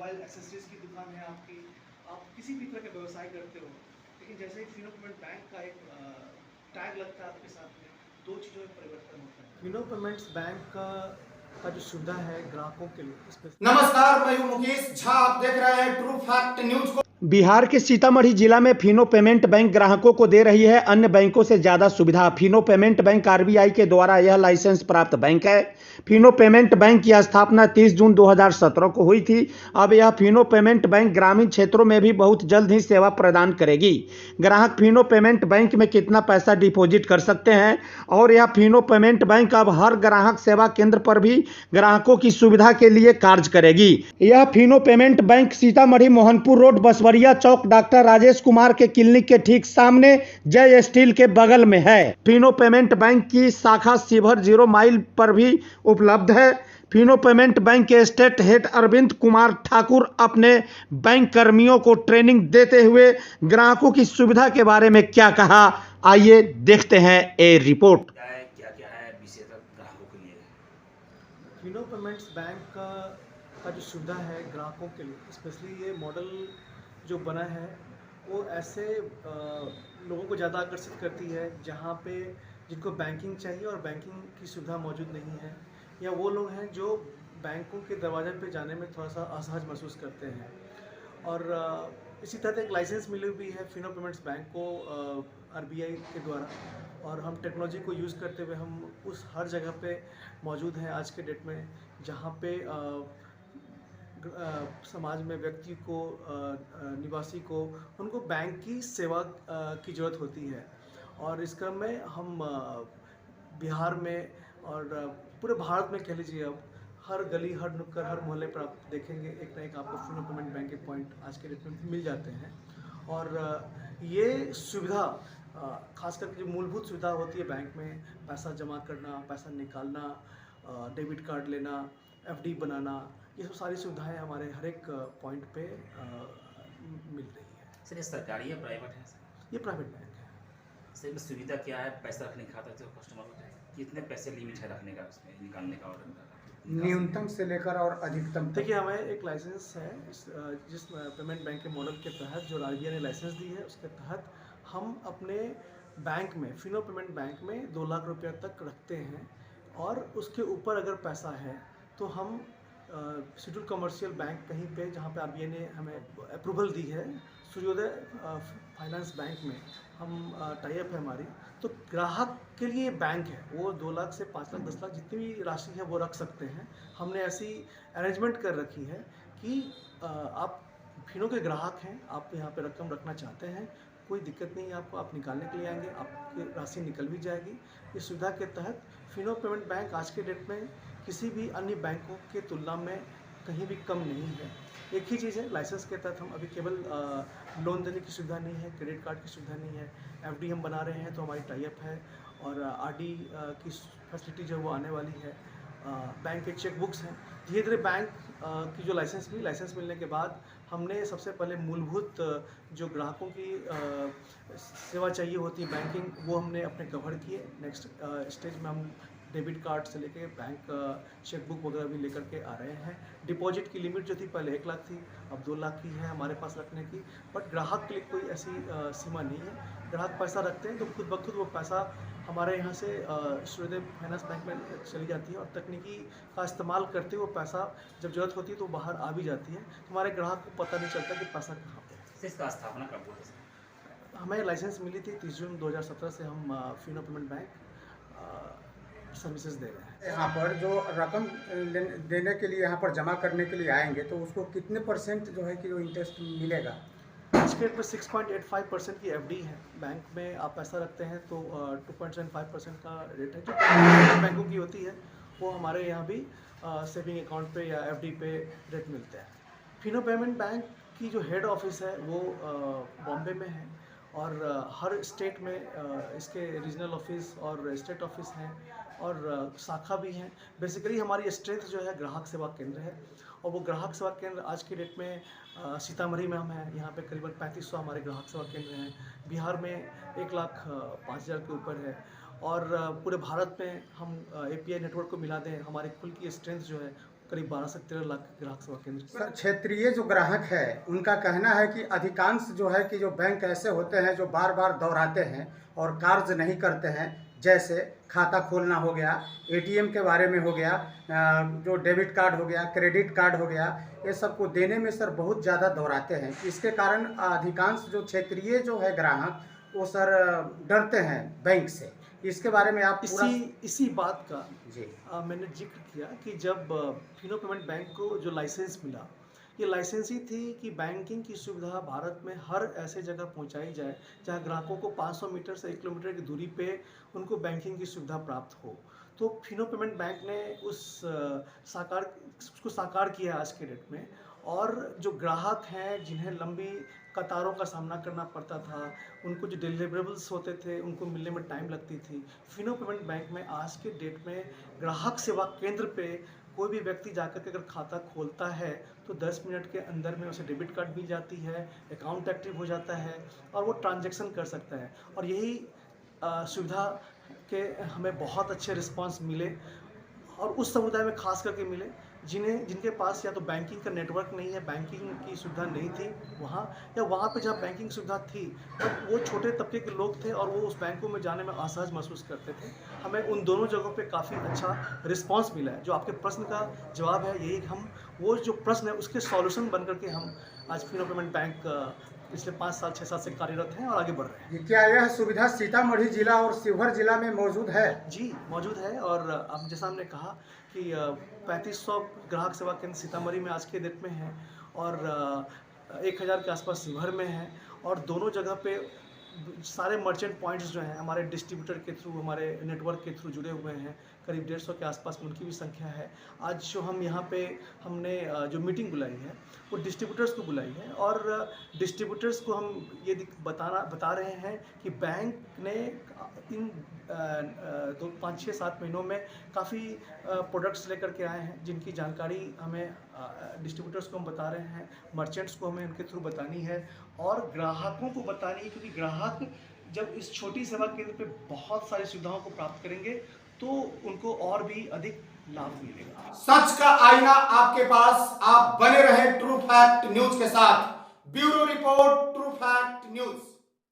Mobile accessories की दुकान है आपकी, आप किसी भी तरह का व्यवसाय करते हो, लेकिन जैसे ही फिनो पेमेंट बैंक का एक टैग लगता है आपके साथ में, दो चीज़ों में परिवर्तन होता है। फिनो पेमेंट्स बैंक का जो सुविधा है ग्राहकों के लिए। नमस्कार, मैं हूं मुकेश झा। आप देख रहे हैं ट्रू फैक्ट न्यूज को। बिहार के सीतामढ़ी जिला में फिनो पेमेंट बैंक ग्राहकों को दे रही है अन्य बैंकों से ज्यादा सुविधा। फिनो पेमेंट बैंक आरबीआई के द्वारा यह लाइसेंस प्राप्त बैंक है। फिनो पेमेंट बैंक की स्थापना 30 जून 2017 को हुई थी। अब यह फिनो पेमेंट बैंक ग्रामीण क्षेत्रों में भी बहुत जल्द ही सेवा प्रदान करेगी। ग्राहक फिनो पेमेंट बैंक में कितना पैसा डिपॉजिट कर सकते हैं और यह फिनो पेमेंट बैंक अब हर ग्राहक सेवा केंद्र पर भी ग्राहकों की सुविधा के लिए कार्य करेगी। यह Fino payment bank Sitamarhi Mohanpur road Baswaria चौक डॉक्टर राजेश कुमार के क्लिनिक के ठीक सामने जय स्टील के बगल में है। फिनो पेमेंट बैंक की शाखा शिवहर 0 माइल पर भी उपलब्ध है। फिनो पेमेंट बैंक के स्टेट हेड अरविंद कुमार ठाकुर अपने बैंक कर्मियों को ट्रेनिंग देते हुए ग्राहकों की सुविधा के बारे में क्या कहा, आइए देखते हैं ए रिपोर्ट। क्या है विशेषतः ग्राहकों के लिए? फिनो पेमेंट्स बैंक का जो सुविधा है ग्राहकों के लिए, स्पेशली ये मॉडल जो बना है वो ऐसे लोगों को ज़्यादा आकर्षित करती है जहाँ पे जिनको बैंकिंग चाहिए और बैंकिंग की सुविधा मौजूद नहीं है, या वो लोग हैं जो बैंकों के दरवाजे पे जाने में थोड़ा सा असहज महसूस करते हैं। और इसी तरह एक लाइसेंस मिली हुई है फिनो पेमेंट्स बैंक को आरबीआई के द्वारा, और हम टेक्नोलॉजी को यूज़ करते हुए हम उस हर जगह पे मौजूद हैं आज के डेट में जहाँ पे समाज में व्यक्ति को निवासी को उनको बैंक की सेवा की ज़रूरत होती है। और इस क्रम में हम बिहार में और पूरे भारत में कह लीजिए अब हर गली, हर नुक्कड़, हर मोहल्ले पर आप देखेंगे एक ना एक आपको फिनो पेमेंट बैंक के पॉइंट आज के डेट में मिल जाते हैं। और ये सुविधा खास करके जो मूलभूत सुविधा होती है बैंक में, पैसा जमा करना, पैसा निकालना, डेबिट कार्ड लेना, एफडी बनाना, ये सब सारी सुविधाएं हमारे हर एक पॉइंट पे मिल रही है। सर ये सरकारी या प्राइवेट है? ये प्राइवेट बैंक है। सर इसमें सुविधा क्या है? पैसा रखने का खाता है कस्टमर को, कितने पैसे लिमिट है रखने का, उसमें निकालने का और न्यूनतम से लेकर और अधिकतम तक। देखिए, हमें एक लाइसेंस है जिस पेमेंट बैंक के मॉडल के तहत जो आरबीआई ने लाइसेंस दी है, उसके तहत हम अपने बैंक में, फिनो पेमेंट बैंक में 2 लाख रुपये तक रखते हैं। और उसके ऊपर अगर पैसा है तो हम शेड्यूल कमर्शियल बैंक कहीं पे जहाँ पे आरबीआई ने हमें अप्रूवल दी है, सूर्योदय फाइनेंस बैंक में हम टाई अप है हमारी, तो ग्राहक के लिए बैंक है, वो 2 लाख से 5 लाख 10 लाख जितनी भी राशि है वो रख सकते हैं। हमने ऐसी अरेंजमेंट कर रखी है कि आप फिनो के ग्राहक हैं, आप यहाँ पे रकम रखना चाहते हैं, कोई दिक्कत नहीं है आपको, आप निकालने के लिए आएंगे, आपकी राशि निकल भी जाएगी। इस सुविधा के तहत फिनो पेमेंट बैंक आज के डेट में किसी भी अन्य बैंकों के तुलना में कहीं भी कम नहीं है। एक ही चीज़ है, लाइसेंस के तहत हम अभी केवल लोन देने की सुविधा नहीं है, क्रेडिट कार्ड की सुविधा नहीं है, एफडी हम बना रहे हैं तो हमारी टाई अप है, और आरडी की फैसिलिटी जो है वो आने वाली है। बैंक के चेक बुक्स हैं। धीरे धीरे बैंक की जो लाइसेंस मिलने के बाद हमने सबसे पहले मूलभूत जो ग्राहकों की सेवा चाहिए होती है बैंकिंग, वो हमने अपने कवर किए। नेक्स्ट स्टेज में हम डेबिट कार्ड से लेके बैंक चेक बुक वगैरह भी लेकर के आ रहे हैं। डिपॉजिट की लिमिट जो थी पहले 1 लाख थी, अब 2 लाख की है हमारे पास रखने की। बट ग्राहक के लिए कोई ऐसी सीमा नहीं है, ग्राहक पैसा रखते हैं तो खुद ब खुद वो पैसा हमारे यहाँ से सूर्योदय फाइनेंस बैंक में चली जाती है, और तकनीकी का इस्तेमाल करते हुए पैसा जब जरूरत होती है तो बाहर आ भी जाती है। हमारे ग्राहक को पता नहीं चलता कि पैसा कहाँ पे। इसका स्थापना कब हुआ था? हमें लाइसेंस मिली थी 30 जून 2017 से हम फिनो पेमेंट बैंक सर्विसेज दे रहे हैं। यहाँ पर जो रकम देने के लिए, यहाँ पर जमा करने के लिए आएंगे तो उसको कितने % जो है कि वो इंटरेस्ट मिलेगा? आज के डेट में 6.85% की एफडी है। बैंक में आप पैसा रखते हैं तो 2.75% का रेट है जो बैंकों की होती है, वो हमारे यहाँ भी सेविंग अकाउंट पे या एफडी पे रेट मिलते हैं। फिनो पेमेंट बैंक की जो हेड ऑफिस है वो बॉम्बे में है, और हर स्टेट में इसके रीजनल ऑफिस और स्टेट ऑफिस हैं, और शाखा भी हैं। बेसिकली हमारी स्ट्रेंथ जो है ग्राहक सेवा केंद्र है, और वो ग्राहक सेवा केंद्र आज की डेट में सीतामढ़ी में हम हैं, यहाँ पे करीबन 3500 हमारे ग्राहक सेवा केंद्र हैं। बिहार में 1,05,000 के ऊपर है, और पूरे भारत में हम एपीआई नेटवर्क को मिला दें, हमारी कुल की स्ट्रेंथ जो है करीब 12 से 13 लाख ग्राहक सेवा केंद्र। सर, क्षेत्रीय जो ग्राहक है उनका कहना है कि अधिकांश जो है कि जो बैंक ऐसे होते हैं जो बार बार दोहराते हैं और कार्य नहीं करते हैं, जैसे खाता खोलना हो गया, एटीएम के बारे में हो गया, जो डेबिट कार्ड हो गया, क्रेडिट कार्ड हो गया, ये सब को देने में सर बहुत ज़्यादा दोहराते हैं। इसके कारण अधिकांश जो क्षेत्रीय जो है ग्राहक वो सर डरते हैं बैंक से। इसके बारे में आप पूरा इसी बात का जी मैंने जिक्र किया कि जब फिनो पेमेंट बैंक को जो लाइसेंस मिला, ये लाइसेंस ही थी कि बैंकिंग की सुविधा भारत में हर ऐसे जगह पहुंचाई जाए जहां ग्राहकों को 500 मीटर से 1 किलोमीटर की दूरी पे उनको बैंकिंग की सुविधा प्राप्त हो। तो फिनो पेमेंट बैंक ने उसको साकार किया आज के डेट में। और जो ग्राहक हैं जिन्हें लंबी कतारों का सामना करना पड़ता था, उनको जो डिलीवरेबल्स होते थे उनको मिलने में टाइम लगती थी, फिनो पेमेंट बैंक में आज के डेट में ग्राहक सेवा केंद्र पे कोई भी व्यक्ति जाकर के अगर खाता खोलता है तो 10 मिनट के अंदर में उसे डेबिट कार्ड मिल जाती है, अकाउंट एक्टिव हो जाता है और वो ट्रांजैक्शन कर सकता है। और यही सुविधा के हमें बहुत अच्छे रिस्पांस मिले और उस समुदाय में खास करके मिले जिनके पास या तो बैंकिंग का नेटवर्क नहीं है, बैंकिंग की सुविधा नहीं थी वहाँ, या वहाँ पे जहाँ बैंकिंग सुविधा थी तो वो छोटे तबके के लोग थे और वो उस बैंकों में जाने में असहज महसूस करते थे। हमें उन दोनों जगहों पे काफ़ी अच्छा रिस्पांस मिला है। जो आपके प्रश्न का जवाब है यही, हम वो जो प्रश्न है उसके सॉल्यूशन बन करके हम आज फिनो पेमेंट बैंक पिछले 5 साल 6 साल से कार्यरत हैं और आगे बढ़ रहे हैं। क्या यह सुविधा सीतामढ़ी जिला और शिवहर जिला में मौजूद है? जी मौजूद है। और अब जैसा हमने कहा कि 3500 ग्राहक सेवा केंद्र सीतामढ़ी में आज के डेट में है और 1000 के आसपास शिवहर में है। और दोनों जगह पे सारे मर्चेंट पॉइंट्स जो हैं हमारे डिस्ट्रीब्यूटर के थ्रू, हमारे नेटवर्क के थ्रू जुड़े हुए हैं। करीब 150 के आसपास उनकी भी संख्या है। आज जो हम यहाँ पे हमने जो मीटिंग बुलाई है वो डिस्ट्रीब्यूटर्स को बुलाई है और डिस्ट्रीब्यूटर्स को हम ये बता रहे हैं कि बैंक ने इन 5-6-7 महीनों में काफ़ी प्रोडक्ट्स लेकर के आए हैं जिनकी जानकारी हमें डिस्ट्रीब्यूटर्स को हम बता रहे हैं, मर्चेंट्स को हमें उनके थ्रू बतानी है और ग्राहकों को बतानी है। क्योंकि ग्राहक जब इस छोटी सेवा केंद्र पे बहुत सारी सुविधाओं को प्राप्त करेंगे तो उनको और भी अधिक लाभ मिलेगा। सच का आईना आपके पास, आप बने रहें ट्रू फैक्ट न्यूज के साथ। Bureau report, true fact news.